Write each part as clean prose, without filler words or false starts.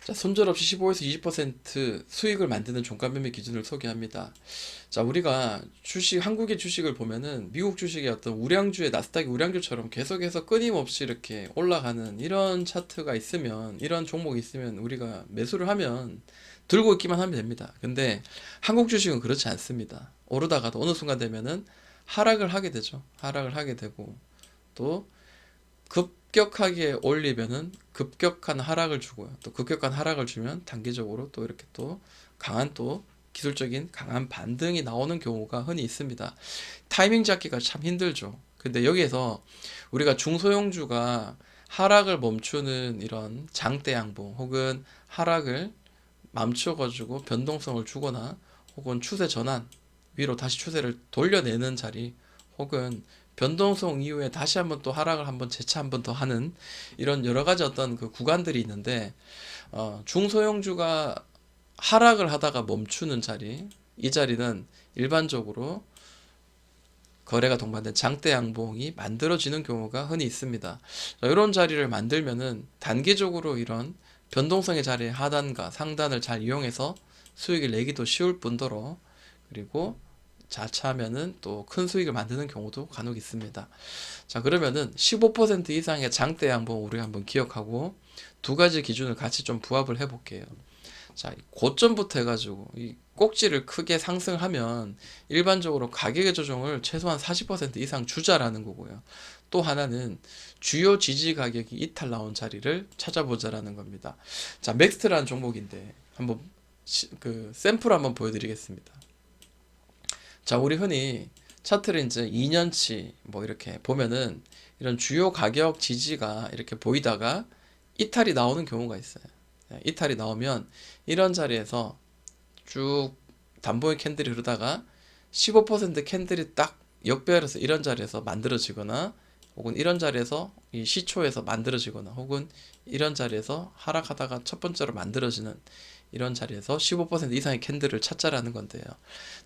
자, 손절없이 15에서 20% 수익을 만드는 종가 매매 기준을 소개합니다. 자, 우리가 한국의 주식을 보면은 미국 주식의 어떤 우량주의 나스닥의 우량주처럼 계속해서 끊임없이 이렇게 올라가는 이런 차트가 있으면, 이런 종목이 있으면 우리가 매수를 하면 들고 있기만 하면 됩니다. 근데 한국 주식은 그렇지 않습니다. 오르다가도 어느 순간 되면은 하락을 하게 되죠. 하락을 하게 되고 또 급격하게 올리면은 급격한 하락을 주고요. 또 급격한 하락을 주면 단기적으로 또 이렇게 또 강한 또 기술적인 강한 반등이 나오는 경우가 흔히 있습니다. 타이밍 잡기가 참 힘들죠. 근데 여기에서 우리가 중소형주가 하락을 멈추는 이런 장대 양봉 혹은 하락을 멈춰가지고 변동성을 주거나 혹은 추세 전환 위로 다시 추세를 돌려내는 자리 혹은 변동성 이후에 다시 한번 또 하락을 한번 재차 한번 더 하는 이런 여러 가지 어떤 그 구간들이 있는데 중소형주가 하락을 하다가 멈추는 자리 이 자리는 일반적으로 거래가 동반된 장대 양봉이 만들어지는 경우가 흔히 있습니다. 자, 이런 자리를 만들면은 단기적으로 이런 변동성의 자리의 하단과 상단을 잘 이용해서 수익을 내기도 쉬울 뿐더러 그리고 자차하면은 또 큰 수익을 만드는 경우도 간혹 있습니다. 자, 그러면은 15% 이상의 장대 양봉 우리가 한번 기억하고 두 가지 기준을 같이 좀 부합을 해 볼게요. 자, 고점부터 해가지고 이 꼭지를 크게 상승하면 일반적으로 가격의 조정을 최소한 40% 이상 주자라는 거고요. 또 하나는 주요 지지 가격이 이탈 나온 자리를 찾아보자라는 겁니다. 자, 맥스트라는 종목인데 한번 그 샘플 한번 보여드리겠습니다. 자, 우리 흔히 차트를 이제 2년치 뭐 이렇게 보면은 이런 주요 가격 지지가 이렇게 보이다가 이탈이 나오는 경우가 있어요. 이탈이 나오면 이런 자리에서 쭉 단봉의 캔들이 흐르다가 15% 캔들이 딱 역배열해서 이런 자리에서 만들어지거나 혹은 이런 자리에서 이 시초에서 만들어지거나 혹은 이런 자리에서 하락하다가 첫 번째로 만들어지는 이런 자리에서 15% 이상의 캔들을 찾자라는 건데요.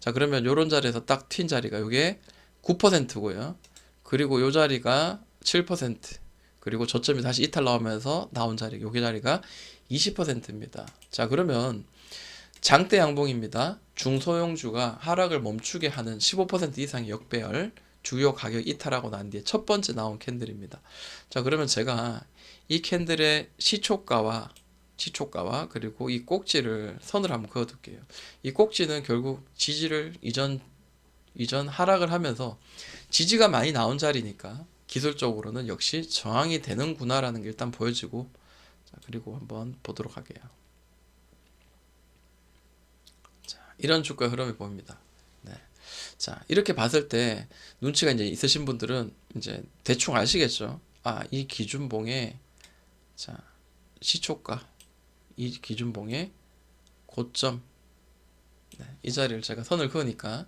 자, 그러면 이런 자리에서 딱 튄 자리가 이게 9%고요. 그리고 이 자리가 7%, 그리고 저점이 다시 이탈 나오면서 나온 자리, 요게 자리가 20%입니다. 자, 그러면 장대 양봉입니다. 중소형주가 하락을 멈추게 하는 15% 이상의 역배열, 주요 가격 이탈하고 난 뒤에 첫 번째 나온 캔들입니다. 자, 그러면 제가 이 캔들의 시초가와 그리고 이 꼭지를 선을 한번 그어 둘게요. 이 꼭지는 결국 지지를 이전 하락을 하면서 지지가 많이 나온 자리니까 기술적으로는 역시 저항이 되는구나라는 게 일단 보여지고, 자, 그리고 한번 보도록 할게요. 자, 이런 주가 흐름이 보입니다. 네. 자, 이렇게 봤을 때 눈치가 이제 있으신 분들은 이제 대충 아시겠죠? 아, 이 기준봉에 자, 시초가 이 기준봉의 고점, 네, 이 자리를 제가 선을 그으니까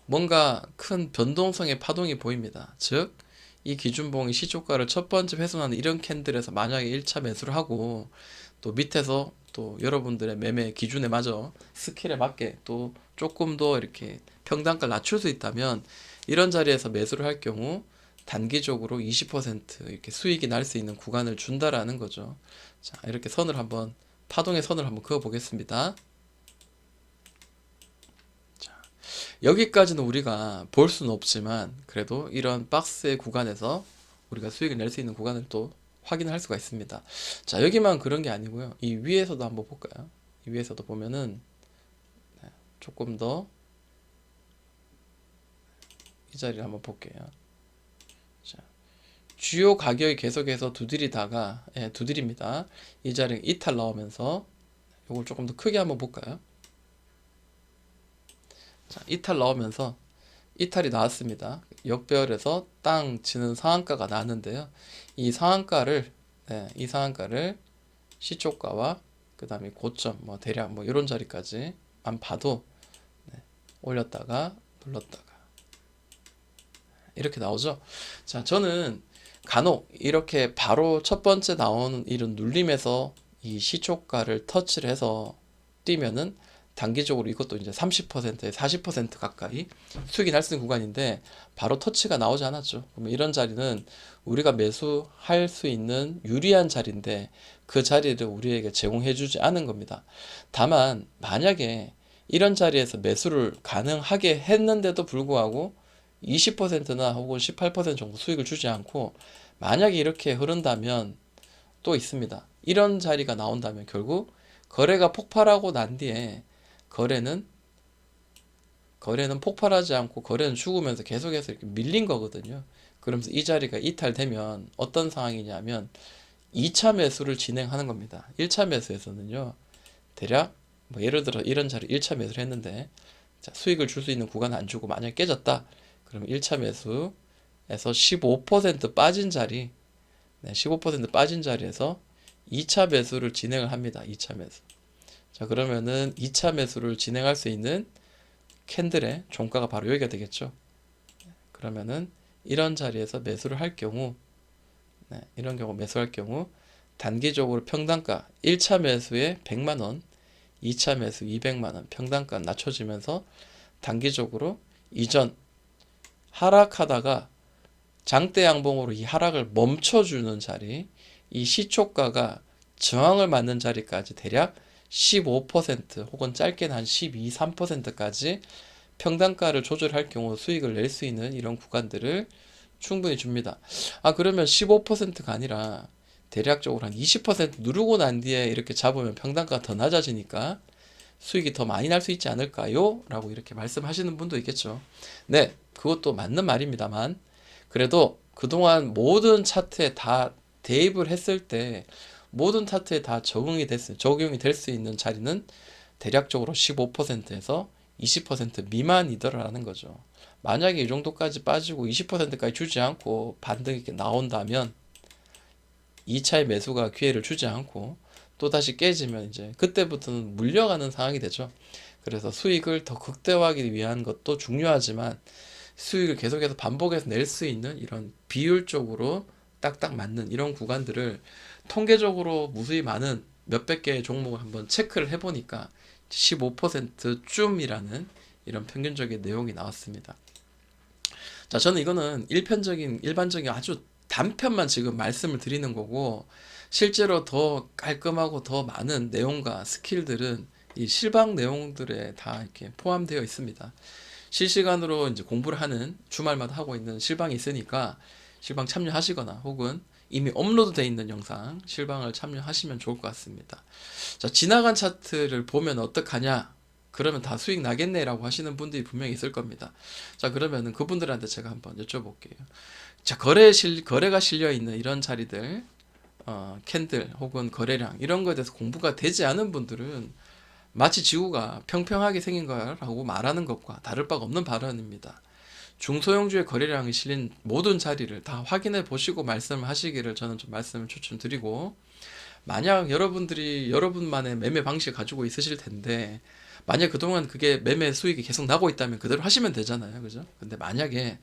뭔가 큰 변동성의 파동이 보입니다. 즉, 이 기준봉이 시초가를 첫 번째 훼손하는 이런 캔들에서 만약에 1차 매수를 하고 또 밑에서 또 여러분들의 매매 기준에 맞아 스킬에 맞게 또 조금 더 이렇게 평단가를 낮출 수 있다면 이런 자리에서 매수를 할 경우 단기적으로 20% 이렇게 수익이 날 수 있는 구간을 준다라는 거죠. 자, 이렇게 선을 한번 파동의 선을 한번 그어 보겠습니다. 여기까지는 우리가 볼 수는 없지만 그래도 이런 박스의 구간에서 우리가 수익을 낼 수 있는 구간을 또 확인할 수가 있습니다. 자, 여기만 그런 게 아니고요. 이 위에서도 한번 볼까요? 이 위에서도 보면은 조금 더 이 자리를 한번 볼게요. 자, 주요 가격이 계속해서 두드리다가 두드립니다. 이 자리 이탈 나오면서 이걸 조금 더 크게 한번 볼까요? 자, 이탈 나오면서 이탈이 나왔습니다. 역배열에서 땅 치는 상한가가 나왔는데요. 이 상한가를 이 상한가를 시초가와 그 다음에 고점 뭐 대략 뭐 이런 자리까지만 봐도 올렸다가 눌렀다가 이렇게 나오죠. 자, 저는 간혹 이렇게 바로 첫 번째 나오는 이런 눌림에서 이 시초가를 터치를 해서 뛰면은 단기적으로 이것도 이제 30%에 40% 가까이 수익이 날 수 있는 구간인데 바로 터치가 나오지 않았죠. 그러면 이런 자리는 우리가 매수할 수 있는 유리한 자리인데 그 자리를 우리에게 제공해 주지 않은 겁니다. 다만 만약에 이런 자리에서 매수를 가능하게 했는데도 불구하고 20%나 혹은 18% 정도 수익을 주지 않고 만약에 이렇게 흐른다면 또 있습니다. 이런 자리가 나온다면 결국 거래가 폭발하고 난 뒤에 거래는 폭발하지 않고 거래는 죽으면서 계속해서 이렇게 밀린 거거든요. 그러면서 이 자리가 이탈되면 어떤 상황이냐면 2차 매수를 진행하는 겁니다. 1차 매수에서는요. 대략 뭐 예를 들어 이런 자리 1차 매수를 했는데 자, 수익을 줄 수 있는 구간 안 주고 만약 깨졌다. 그러면 1차 매수에서 15% 빠진 자리 15% 빠진 자리에서 2차 매수를 진행을 합니다. 2차 매수. 자, 그러면은 2차 매수를 진행할 수 있는 캔들의 종가가 바로 여기가 되겠죠. 그러면은 이런 자리에서 매수를 할 경우, 이런 경우 매수할 경우 단기적으로 평단가 1차 매수에 100만 원, 2차 매수 200만 원 평단가 낮춰지면서 단기적으로 이전 하락하다가 장대 양봉으로 이 하락을 멈춰주는 자리, 이 시초가가 저항을 맞는 자리까지 대략 15% 혹은 짧게는 한 12, 3%까지 평단가를 조절할 경우 수익을 낼 수 있는 이런 구간들을 충분히 줍니다. 아, 그러면 15%가 아니라 대략적으로 한 20% 누르고 난 뒤에 이렇게 잡으면 평단가가 더 낮아지니까 수익이 더 많이 날 수 있지 않을까요? 라고 이렇게 말씀하시는 분도 있겠죠. 네, 그것도 맞는 말입니다만 그래도 그동안 모든 차트에 다 대입을 했을 때 모든 차트에 다 적용이 될 수 있는 자리는 대략적으로 15%에서 20% 미만이더라는 거죠. 만약에 이 정도까지 빠지고 20%까지 주지 않고 반등이 이렇게 나온다면 2차의 매수가 기회를 주지 않고 또다시 깨지면 이제 그때부터는 물려가는 상황이 되죠. 그래서 수익을 더 극대화하기 위한 것도 중요하지만 수익을 계속해서 반복해서 낼 수 있는 이런 비율적으로 딱딱 맞는 이런 구간들을 통계적으로 무수히 많은 몇백 개의 종목을 한번 체크를 해보니까 15%쯤이라는 이런 평균적인 내용이 나왔습니다. 자, 저는 이거는 일반적인 아주 단편만 지금 말씀을 드리는 거고, 실제로 더 깔끔하고 더 많은 내용과 스킬들은 이 실방 내용들에 다 이렇게 포함되어 있습니다. 실시간으로 이제 공부를 하는 주말마다 하고 있는 실방이 있으니까 실방 참여하시거나 혹은 이미 업로드되어 있는 영상 실방을 참여하시면 좋을 것 같습니다. 자, 지나간 차트를 보면 어떡하냐? 그러면 다 수익 나겠네라고 하시는 분들이 분명히 있을 겁니다. 자, 그러면은 그분들한테 제가 한번 여쭤볼게요. 자, 거래가 실려 있는 이런 자리들, 캔들 혹은 거래량 이런 거에 대해서 공부가 되지 않은 분들은 마치 지구가 평평하게 생긴 거라고 말하는 것과 다를 바가 없는 발언입니다. 중소형주의 거래량이 실린 모든 자리를 다 확인해 보시고 말씀을 하시기를 저는 좀 말씀을 추천드리고, 만약 여러분들이 여러분만의 매매 방식을 가지고 있으실 텐데 만약 그동안 그게 매매 수익이 계속 나고 있다면 그대로 하시면 되잖아요. 그죠? 근데 만약에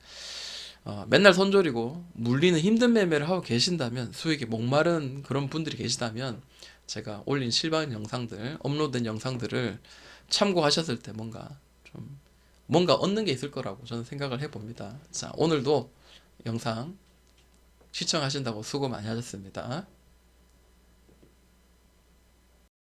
맨날 손절이고 물리는 힘든 매매를 하고 계신다면, 수익이 목마른 그런 분들이 계시다면 제가 올린 실방 영상들, 업로드된 영상들을 참고하셨을 때 뭔가 얻는 게 있을 거라고 저는 생각을 해봅니다. 자, 오늘도 영상 시청하신다고 수고 많이 하셨습니다.